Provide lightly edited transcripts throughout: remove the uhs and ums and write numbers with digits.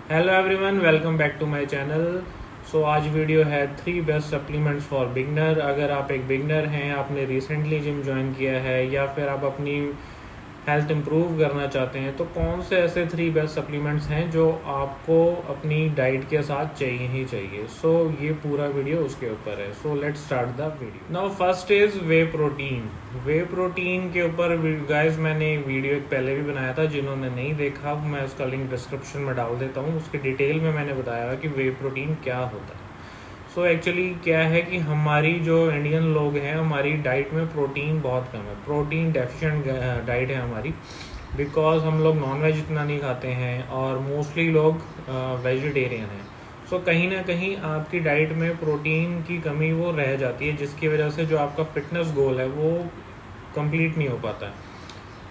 Hello everyone, welcome back to my channel. So आज video है 3 best supplements for beginner. अगर आप एक बिगनर हैं, आपने रिसेंटली जिम ज्वाइन किया है या फिर आप अपनी हेल्थ इम्प्रूव करना चाहते हैं, तो कौन से ऐसे 3 बेस्ट सप्लीमेंट्स हैं जो आपको अपनी डाइट के साथ चाहिए ही चाहिए। सो ये पूरा वीडियो उसके ऊपर है। So let's start the video. Now first is way protein. Way protein के ऊपर गाइस मैंने एक वीडियो एक पहले भी बनाया था, जिन्होंने नहीं देखा मैं उसका लिंक डिस्क्रिप्शन में डाल देता हूँ। उसके डिटेल में मैंने बताया कि वे प्रोटीन क्या होता है। सो एक्चुअली क्या है कि हमारी जो इंडियन लोग हैं, हमारी डाइट में प्रोटीन बहुत कम है, प्रोटीन डेफिशिएंट डाइट है हमारी, बिकॉज हम लोग नॉन वेज इतना नहीं खाते हैं और मोस्टली लोग वेजिटेरियन हैं। सो कहीं ना कहीं आपकी डाइट में प्रोटीन की कमी वो रह जाती है, जिसकी वजह से जो आपका फिटनेस गोल है वो कंप्लीट नहीं हो पाता है,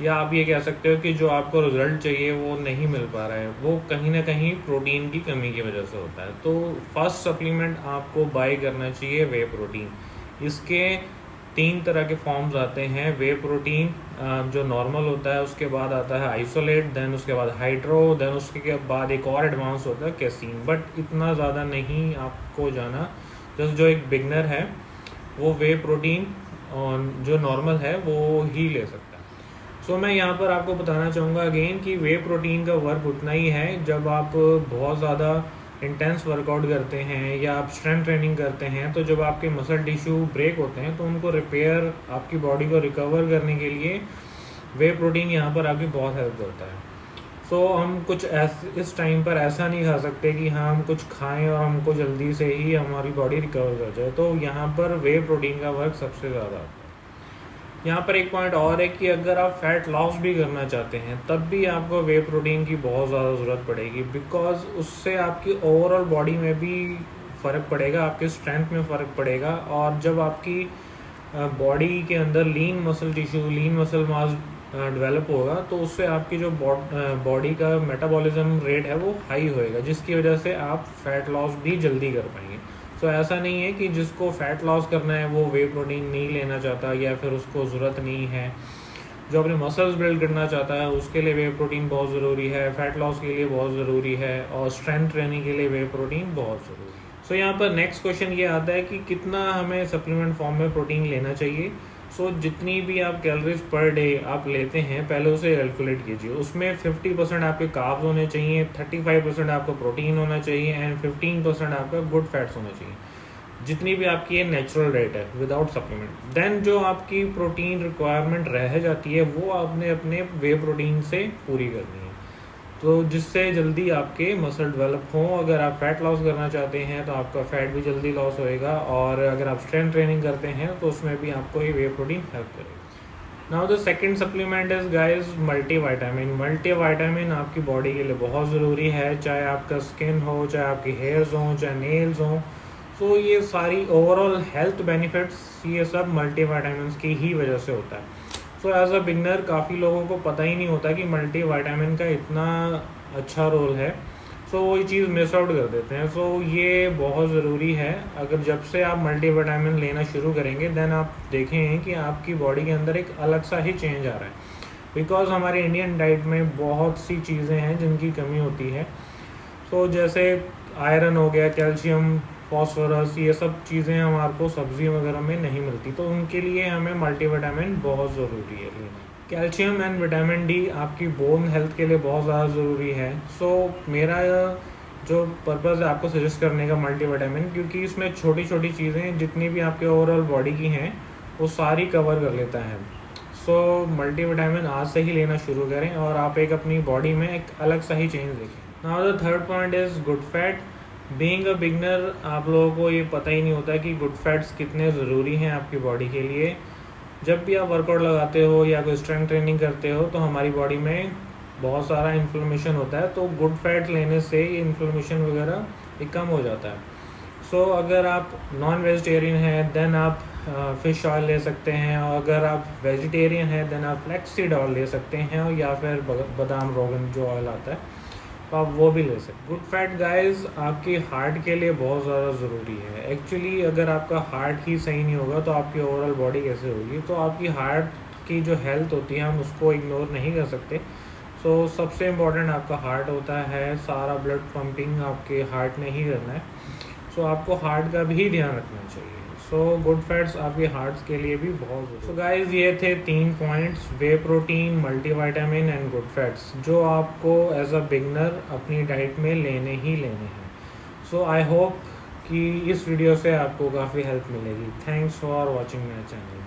या आप ये कह सकते हो कि जो आपको रिजल्ट चाहिए वो नहीं मिल पा रहा है, वो कहीं ना कहीं प्रोटीन की कमी की वजह से होता है। तो फर्स्ट सप्लीमेंट आपको बाय करना चाहिए वे प्रोटीन। इसके 3 तरह के फॉर्म्स आते हैं। वे प्रोटीन जो नॉर्मल होता है, उसके बाद आता है आइसोलेट, देन उसके बाद हाइड्रो, देन उसके बाद एक और एडवांस होता है कैसीन। बट इतना ज़्यादा नहीं आपको जाना, जस्ट जो एक बिगनर है वो वे प्रोटीन जो नॉर्मल है वो ही ले सकता है। सो मैं यहाँ पर आपको बताना चाहूँगा अगेन कि वे प्रोटीन का वर्क उतना ही है। जब आप बहुत ज़्यादा इंटेंस वर्कआउट करते हैं या आप स्ट्रेंथ ट्रेनिंग करते हैं, तो जब आपके मसल टिश्यू ब्रेक होते हैं तो उनको रिपेयर, आपकी बॉडी को रिकवर करने के लिए वे प्रोटीन यहाँ पर आपकी बहुत हेल्प करता है। सो हम कुछ इस टाइम पर ऐसा नहीं खा सकते कि हाँ हम कुछ खाएं और हमको जल्दी से ही हमारी बॉडी रिकवर कर जाए, तो यहाँ पर वे प्रोटीन का वर्क सबसे ज़्यादा आता है। यहाँ पर एक पॉइंट और है कि अगर आप फैट लॉस भी करना चाहते हैं, तब भी आपको वे प्रोटीन की बहुत ज़्यादा ज़रूरत पड़ेगी, बिकॉज उससे आपकी ओवरऑल बॉडी में भी फ़र्क पड़ेगा, आपके स्ट्रेंथ में फ़र्क पड़ेगा। और जब आपकी बॉडी के अंदर lean muscle tissue, lean muscle mass develop होगा, तो उससे आपकी जो बॉडी का मेटाबॉलिज्म रेट है वो हाई होएगा, जिसकी वजह से आप फैट लॉस भी जल्दी कर पाएंगे। सो ऐसा नहीं है कि जिसको फैट लॉस करना है वो वे प्रोटीन नहीं लेना चाहता या फिर उसको ज़रूरत नहीं है। जो अपने मसल्स बिल्ड करना चाहता है उसके लिए वे प्रोटीन बहुत ज़रूरी है, फैट लॉस के लिए बहुत ज़रूरी है, और स्ट्रेंथ ट्रेनिंग के लिए वे प्रोटीन बहुत ज़रूरी है। सो यहाँ पर नेक्स्ट क्वेश्चन ये आता है कि कितना हमें सप्लीमेंट फॉर्म में प्रोटीन लेना चाहिए। सो जितनी भी आप कैलोरीज पर डे आप लेते हैं, पहले उसे कैलकुलेट कीजिए। उसमें 50% आपके कार्ब्स होने चाहिए, 35% आपको प्रोटीन होना चाहिए, एंड 15% आपका गुड फैट्स होना चाहिए, जितनी भी आपकी ये नेचुरल रेट है विदाउट सप्लीमेंट। देन जो आपकी प्रोटीन रिक्वायरमेंट रह जाती है वो आपने अपने वे प्रोटीन से पूरी करनी है, तो जिससे जल्दी आपके मसल डेवलप हों। अगर आप फैट लॉस करना चाहते हैं तो आपका फैट भी जल्दी लॉस होएगा, और अगर आप स्ट्रेंथ ट्रेनिंग करते हैं तो उसमें भी आपको ये वे प्रोटीन हेल्प करेगा। Now the second supplement is guys multivitamin. Multivitamin आपकी बॉडी के लिए बहुत ज़रूरी है, चाहे आपका स्किन हो, चाहे आपकी हेयर्स हो, चाहे नेल्स हो। सो ये सारी ओवरऑल हेल्थ बेनिफिट्स ये सब मल्टीविटामिन की ही वजह से होता है। सो एज अ बिगनर काफ़ी लोगों को पता ही नहीं होता कि मल्टीविटामिन का इतना अच्छा रोल है, सो वो ये चीज़ मिस आउट कर देते हैं। सो ये बहुत ज़रूरी है। अगर जब से आप मल्टीविटामिन लेना शुरू करेंगे, देन आप देखें कि आपकी बॉडी के अंदर एक अलग सा ही चेंज आ रहा है, बिकॉज हमारे इंडियन डाइट में बहुत सी चीज़ें हैं जिनकी कमी होती है। सो जैसे आयरन हो गया, कैल्शियम, फॉस्फोरस, ये सब चीज़ें हमारे को सब्जी वगैरह में नहीं मिलती, तो उनके लिए हमें मल्टीविटामिन बहुत ज़रूरी है लेना। कैल्शियम एंड विटामिन डी आपकी बोन हेल्थ के लिए बहुत ज़्यादा ज़रूरी है। सो मेरा जो पर्पज़ है आपको सजेस्ट करने का मल्टीविटामिन, क्योंकि इसमें छोटी छोटी चीज़ें जितनी भी आपके ओवरऑल बॉडी की हैं वो सारी कवर कर लेता है। सो मल्टीविटामिन आज से ही लेना शुरू करें और आप एक अपनी बॉडी में एक अलग सा ही चेंज देखें। Now the third point is good fat. Being a beginner आप लोगों को ये पता ही नहीं होता कि गुड फैट्स कितने ज़रूरी हैं आपकी बॉडी के लिए। जब भी आप वर्कआउट लगाते हो या कोई स्ट्रेंथ ट्रेनिंग करते हो तो हमारी बॉडी में बहुत सारा इन्फ्लेमेशन होता है, तो गुड फैट लेने से ये इन्फ्लेमेशन वगैरह एक कम हो जाता है। सो अगर आप नॉन वेजिटेरियन हैं देन आप फ़िश ऑयल ले सकते हैं, और अगर आप वेजिटेरियन हैं देन आप फ्लैक्स सीड ऑयल ले सकते हैं, या फिर बादाम रोगन जो ऑयल आता है तो आप वो भी ले सकते। गुड फैट गाइस आपकी हार्ट के लिए बहुत ज़्यादा ज़रूरी है। एक्चुअली अगर आपका हार्ट ही सही नहीं होगा तो आपकी ओवरऑल बॉडी कैसे होगी। तो आपकी हार्ट की जो हेल्थ होती है हम उसको इग्नोर नहीं कर सकते। सो सबसे इम्पोर्टेंट आपका हार्ट होता है, सारा ब्लड पंपिंग आपके हार्ट ने ही करना है। सो आपको हार्ट का भी ध्यान रखना चाहिए। सो गुड फैट्स आपके हार्ट्स के लिए भी बहुत ज़रूरी। सो गाइस, ये थे 3 points, way protein, multivitamin and good fats, जो आपको एज अ बिगनर अपनी डाइट में लेने ही लेने हैं। सो आई होप कि इस वीडियो से आपको काफ़ी हेल्प मिलेगी। Thanks for watching my channel.